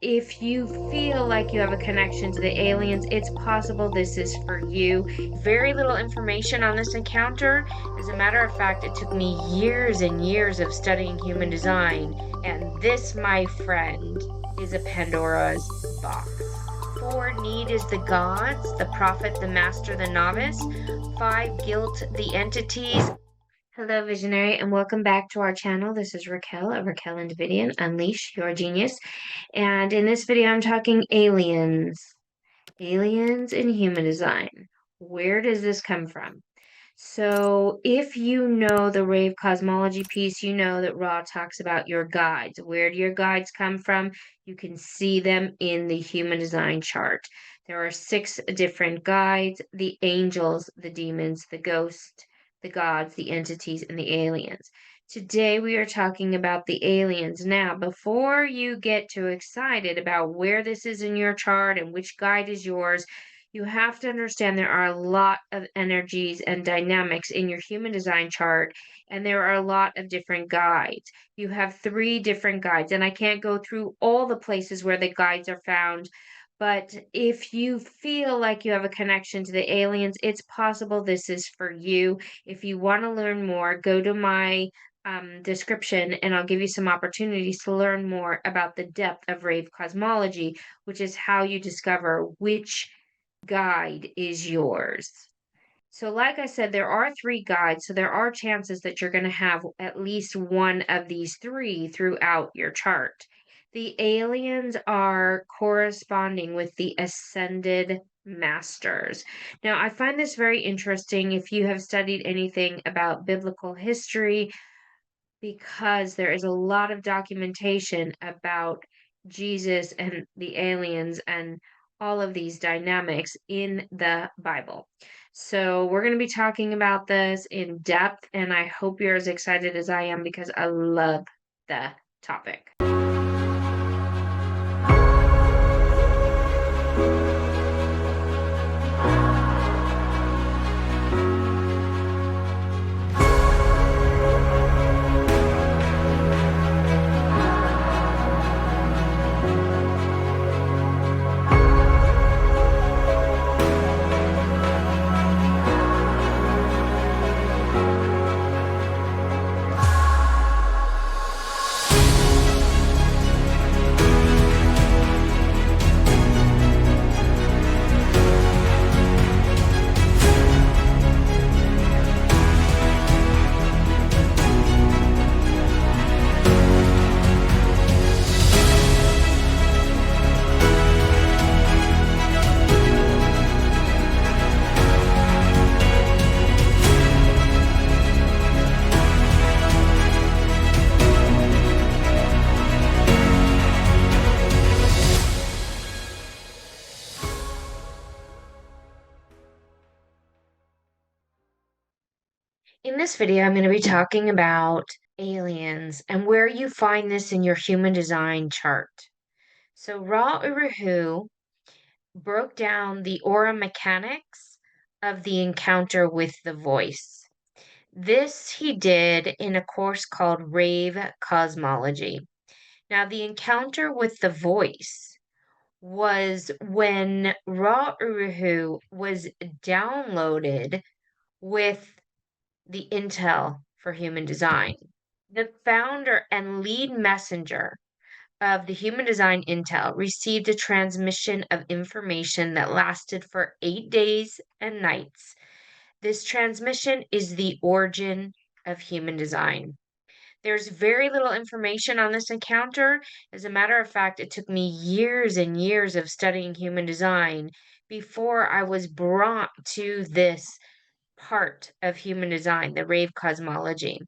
if you feel like you have a connection to the aliens, it's possible this is for you. Very little information on this encounter. As a matter of fact, it took me years and years of studying human design, and this, my friend, is a Pandora's box. 4, need is the gods, the prophet, the master, the novice. 5, guilt, the entities. Hello, Visionary, and welcome back to our channel. This is Raquel of Raquel and Davidian. Unleash your genius. And in this video, I'm talking aliens. Aliens in human design. Where does this come from? So if you know the Rave Cosmology piece, you know that Ra talks about your guides. Where do your guides come from? You can see them in the human design chart. There are 6 different guides: the angels, the demons, the ghosts, the gods, the entities, and the aliens. Today we are talking about the aliens. Now, before you get too excited about where this is in your chart and which guide is yours, you have to understand there are a lot of energies and dynamics in your human design chart, and there are a lot of different guides. You have 3 different guides, and I can't go through all the places where the guides are found, but if you feel like you have a connection to the aliens, it's possible this is for you. If you want to learn more, go to my description, and I'll give you some opportunities to learn more about the depth of Rave Cosmology, which is how you discover which guide is yours. So like I said, there are 3 guides, so there are chances that you're going to have at least one of these 3 throughout your chart. The aliens are corresponding with the ascended masters. Now, I find this very interesting if you have studied anything about biblical history, because there is a lot of documentation about Jesus and the aliens and all of these dynamics in the Bible. So, we're going to be talking about this in depth, and I hope you're as excited as I am because I love the topic. In this video, I'm going to be talking about aliens and where you find this in your human design chart. So Ra Uru broke down the aura mechanics of the encounter with the voice. This he did in a course called Rave Cosmology. Now, the encounter with the voice was when Ra Uru was downloaded with the intel for human design. The founder and lead messenger of the human design intel received a transmission of information that lasted for 8 days and nights. This transmission is the origin of human design. There's very little information on this encounter. As a matter of fact, it took me years and years of studying human design before I was brought to this part of human design, the Rave Cosmology.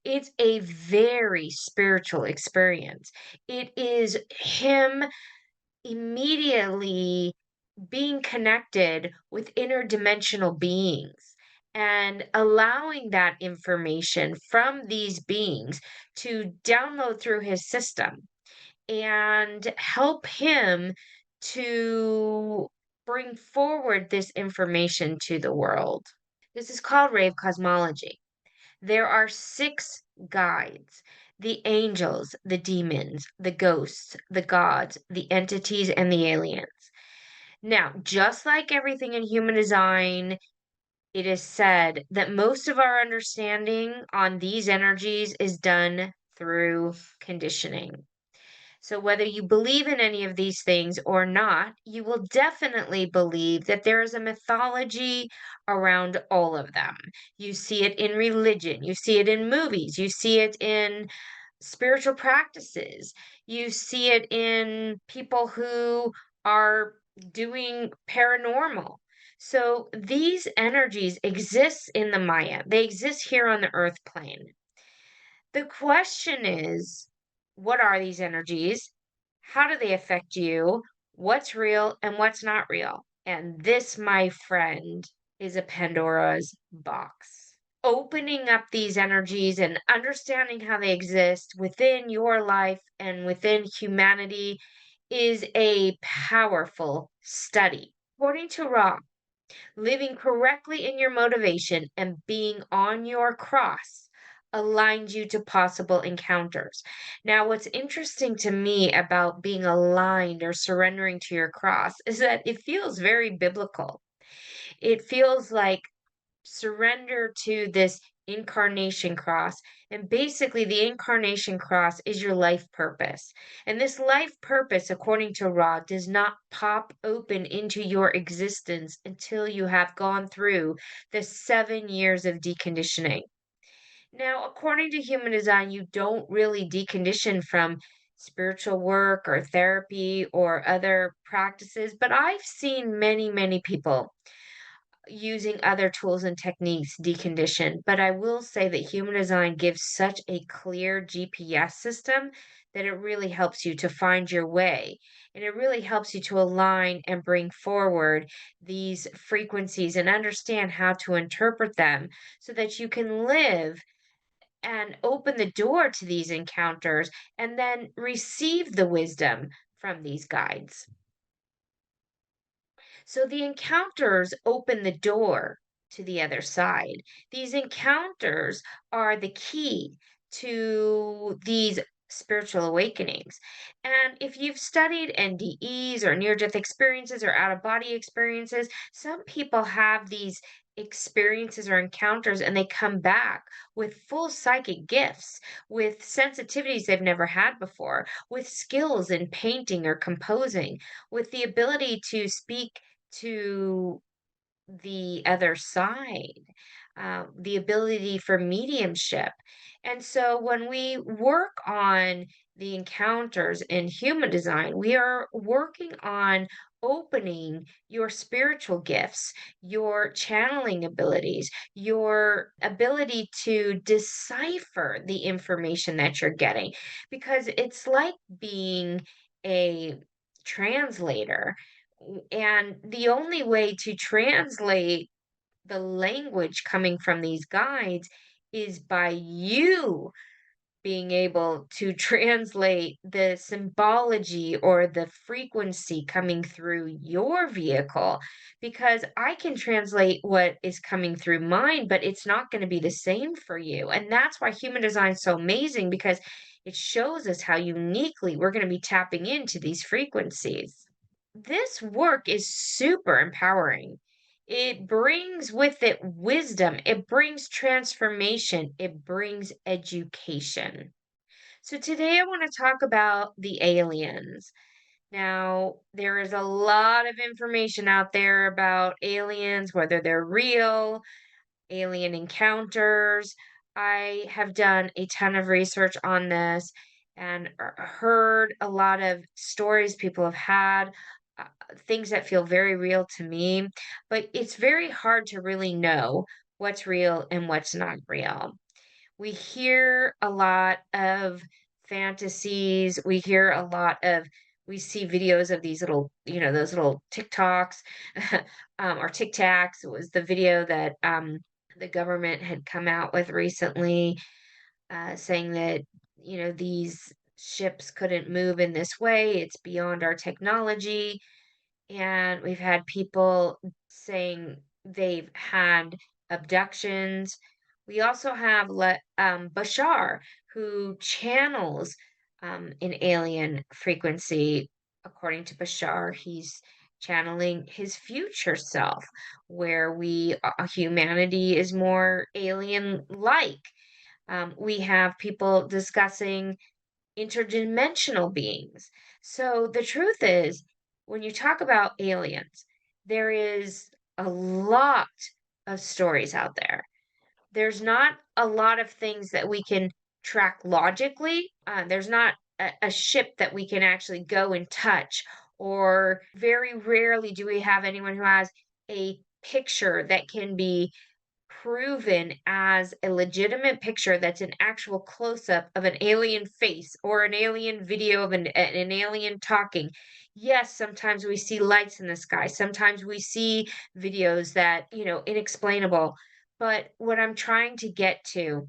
It's a very spiritual experience. It is him immediately being connected with interdimensional beings and allowing that information from these beings to download through his system and help him to bring forward this information to the world. This is called Rave Cosmology. There are 6 guides. The angels, the demons, the ghosts, the gods, the entities, and the aliens. Now, just like everything in human design, it is said that most of our understanding on these energies is done through conditioning. So, whether you believe in any of these things or not, you will definitely believe that there is a mythology around all of them. You see it in religion, you see it in movies, you see it in spiritual practices, you see it in people who are doing paranormal. So, these energies exist in the Maya, they exist here on the earth plane. The question is, what are these energies? How do they affect you? What's real and what's not real? And this, my friend, is a Pandora's box. Opening up these energies and understanding how they exist within your life and within humanity is a powerful study. According to Ra, living correctly in your motivation and being on your cross aligns you to possible encounters. Now, what's interesting to me about being aligned or surrendering to your cross is that it feels very biblical. It feels like surrender to this incarnation cross. And basically, the incarnation cross is your life purpose. And this life purpose, according to Ra, does not pop open into your existence until you have gone through the 7 years of deconditioning. Now, according to human design, you don't really decondition from spiritual work or therapy or other practices, but I've seen many, many people using other tools and techniques decondition. But I will say that human design gives such a clear GPS system that it really helps you to find your way. And it really helps you to align and bring forward these frequencies and understand how to interpret them so that you can live and open the door to these encounters and then receive the wisdom from these guides. So the encounters open the door to the other side. These encounters are the key to these spiritual awakenings. And if you've studied NDEs or near death experiences or out of body experiences, some people have these experiences or encounters and they come back with full psychic gifts, with sensitivities they've never had before, with skills in painting or composing, with the ability to speak to the other side, the ability for mediumship. And so when we work on the encounters in human design, we are working on opening your spiritual gifts, your channeling abilities, your ability to decipher the information that you're getting, because it's like being a translator. And the only way to translate the language coming from these guides is by you being able to translate the symbology or the frequency coming through your vehicle. Because I can translate what is coming through mine, but it's not going to be the same for you. And that's why human design is so amazing, because it shows us how uniquely we're going to be tapping into these frequencies. This work is super empowering. It brings with it wisdom, it brings transformation, it brings education. So, today I want to talk about the aliens. Now, there is a lot of information out there about aliens, whether they're real, alien encounters. I have done a ton of research on this and heard a lot of stories people have had, uh, things that feel very real to me, but it's very hard to really know what's real and what's not real. We hear a lot of fantasies. We see videos of these little, those little TikToks or Tic Tacs. It was the video that the government had come out with recently, saying that, these ships couldn't move in this way. It's beyond our technology. And we've had people saying they've had abductions. We also have Bashar, who channels an alien frequency. According to Bashar, he's channeling his future self, where humanity is more alien-like. We have people discussing interdimensional beings. So the truth is, when you talk about aliens, there is a lot of stories out there. There's not a lot of things that we can track logically. There's not a ship that we can actually go and touch, or very rarely do we have anyone who has a picture that can be proven as a legitimate picture that's an actual close-up of an alien face or an alien video of an alien talking. Yes, sometimes we see lights in the sky. Sometimes we see videos that, inexplainable. But what I'm trying to get to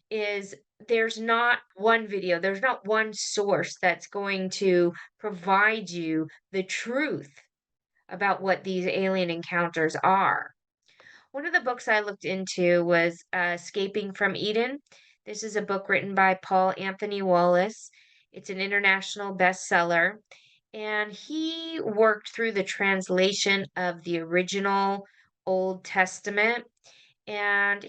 is there's not one video, there's not one source that's going to provide you the truth about what these alien encounters are. One of the books I looked into was Escaping from Eden. This is a book written by Paul Anthony Wallace. It's an international bestseller, and he worked through the translation of the original Old Testament, and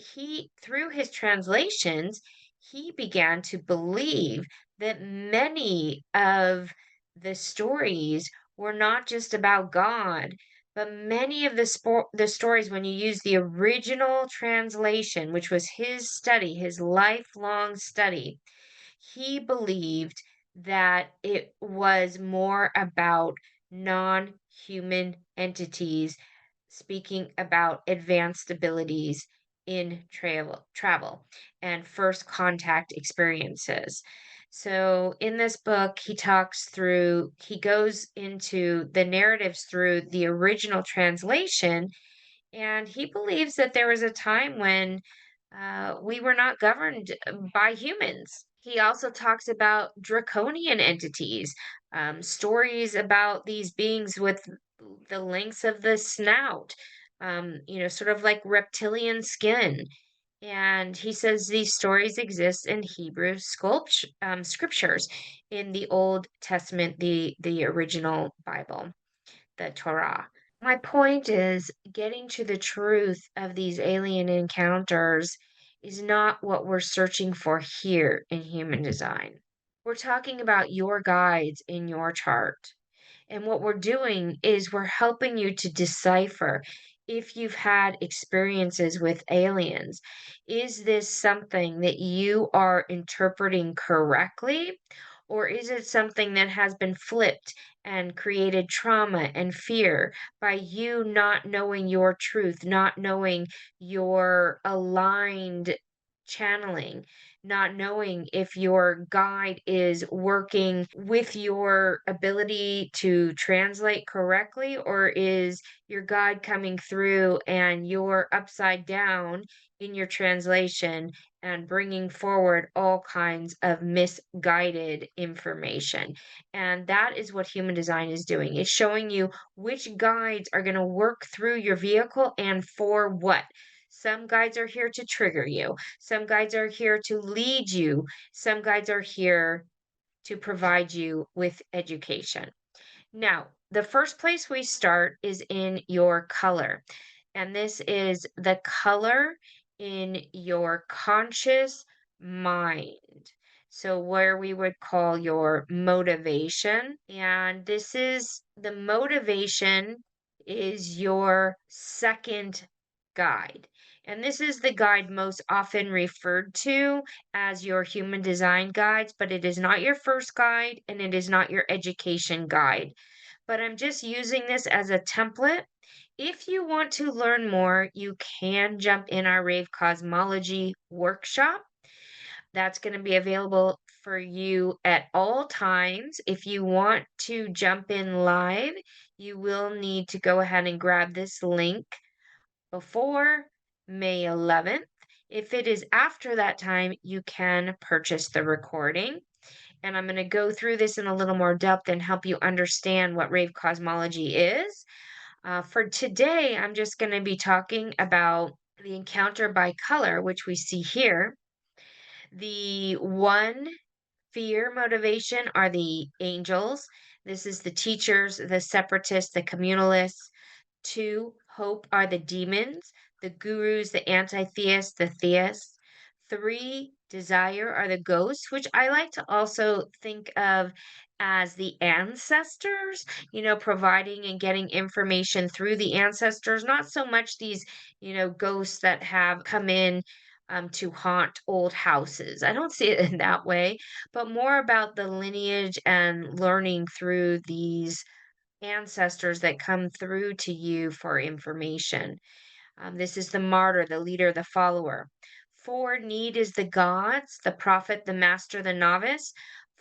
through his translations, he began to believe that many of the stories were not just about God, but many of the stories, when you use the original translation, which was his study, his lifelong study, he believed that it was more about non-human entities speaking about advanced abilities in travel and first contact experiences. So in this book, he goes into the narratives through the original translation, and he believes that there was a time when we were not governed by humans. He also talks about draconian entities, stories about these beings with the lengths of the snout, sort of like reptilian skin. And he says these stories exist in scriptures in the Old Testament, the original Bible, the Torah. My point is, getting to the truth of these alien encounters is not what we're searching for here in human design. We're talking about your guides in your chart. And what we're doing is we're helping you to decipher if you've had experiences with aliens. Is this something that you are interpreting correctly? Or is it something that has been flipped and created trauma and fear by you not knowing your truth, not knowing your aligned channeling, not knowing if your guide is working with your ability to translate correctly, or is your guide coming through and you're upside down in your translation and bringing forward all kinds of misguided information. And that is what human design is doing. It's showing you which guides are going to work through your vehicle and for what. Some guides are here to trigger you. Some guides are here to lead you. Some guides are here to provide you with education. Now, the first place we start is in your color, and this is the color in your conscious mind. So, where we would call your motivation, and this is the motivation is your second guide. And this is the guide most often referred to as your human design guides, but it is not your first guide and it is not your education guide. But I'm just using this as a template. If you want to learn more, you can jump in our Rave Cosmology workshop. That's going to be available for you at all times. If you want to jump in live, you will need to go ahead and grab this link before May 11th. If it is after that time, you can purchase the recording. And I'm going to go through this in a little more depth and help you understand what Rave Cosmology is. For today, I'm just going to be talking about the encounter by color, which we see here. The one fear motivation are the angels. This is the teachers, the separatists, the communalists. Two, hope are the demons, the gurus, the anti-theists, the theists. Three, desire are the ghosts, which I like to also think of as the ancestors, providing and getting information through the ancestors, not so much these, ghosts that have come in to haunt old houses. I don't see it in that way, but more about the lineage and learning through these ancestors that come through to you for information. This is the martyr, the leader, the follower. Four, need is the gods, the prophet, the master, the novice.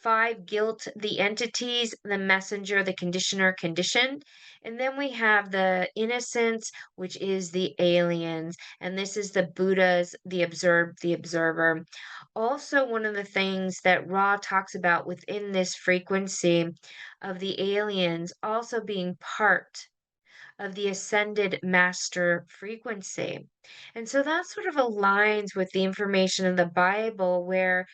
Five, guilt, the entities, the messenger, the conditioner, conditioned. And then we have the innocence, which is the aliens. And this is the Buddhas, the observed, the observer. Also, one of the things that Ra talks about within this frequency of the aliens also being part of the ascended master frequency. And so that sort of aligns with the information of the Bible, where,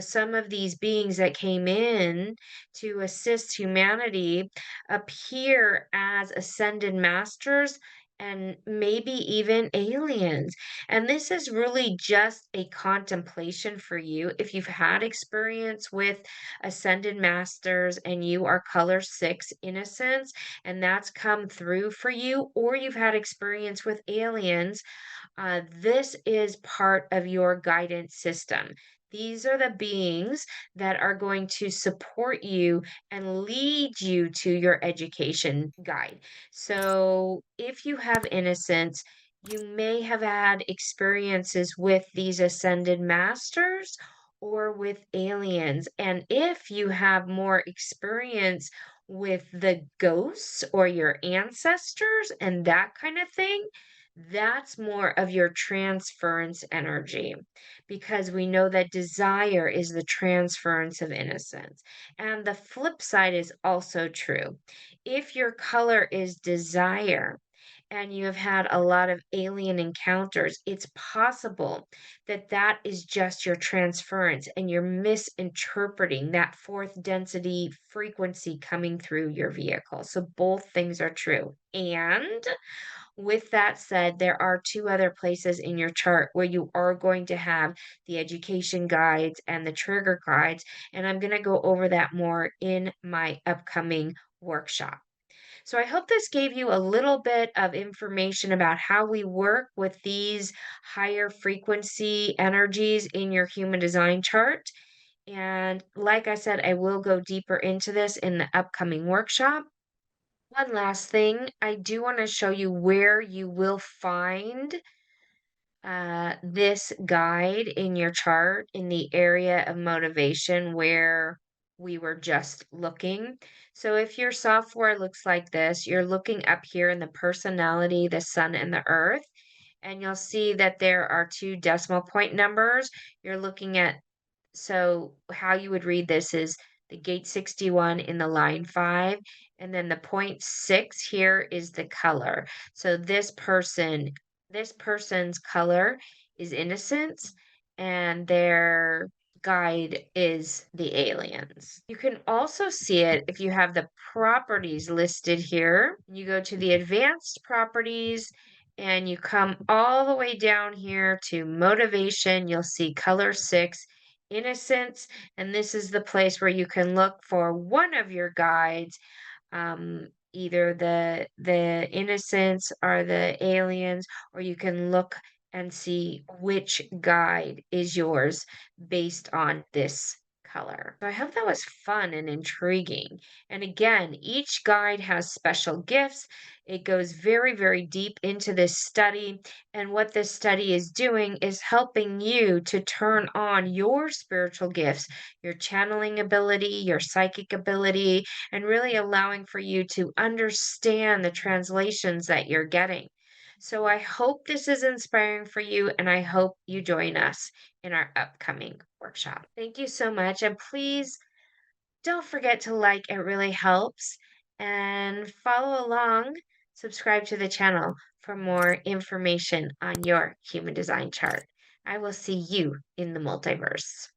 some of these beings that came in to assist humanity appear as ascended masters and maybe even aliens. And this is really just a contemplation for you. If you've had experience with ascended masters and you are color six innocence, and that's come through for you, or you've had experience with aliens, this is part of your guidance system. These are the beings that are going to support you and lead you to your education guide. So, if you have innocence, you may have had experiences with these ascended masters or with aliens. And if you have more experience with the ghosts or your ancestors and that kind of thing, that's more of your transference energy, because we know that desire is the transference of innocence. And the flip side is also true. If your color is desire, and you have had a lot of alien encounters, it's possible that that is just your transference and you're misinterpreting that fourth density frequency coming through your vehicle. So both things are true. And with that said, there are two other places in your chart where you are going to have the education guides and the trigger guides, and I'm going to go over that more in my upcoming workshop. So I hope this gave you a little bit of information about how we work with these higher frequency energies in your human design chart. And like I said, I will go deeper into this in the upcoming workshop. One last thing, I do want to show you where you will find this guide in your chart in the area of motivation where we were just looking. So if your software looks like this, you're looking up here in the personality, the sun and the earth, and you'll see that there are two decimal point numbers. You're looking at, so how you would read this is the gate 61 in the line 5, and then the point 6 here is the color. So this person's color is innocence, and their guide is the aliens. You can also see it if you have the properties listed here. You go to the advanced properties and you come all the way down here to motivation. You'll see color 6, innocence, and this is the place where you can look for one of your guides, either the innocents or the aliens, or you can look and see which guide is yours based on this color. So I hope that was fun and intriguing. And again, each guide has special gifts. It goes very, very deep into this study. And what this study is doing is helping you to turn on your spiritual gifts, your channeling ability, your psychic ability, and really allowing for you to understand the translations that you're getting. So I hope this is inspiring for you, and I hope you join us in our upcoming workshop. Thank you so much, and please don't forget to like, it really helps, and follow along, subscribe to the channel for for more information on your human design chart. I will see you in the multiverse.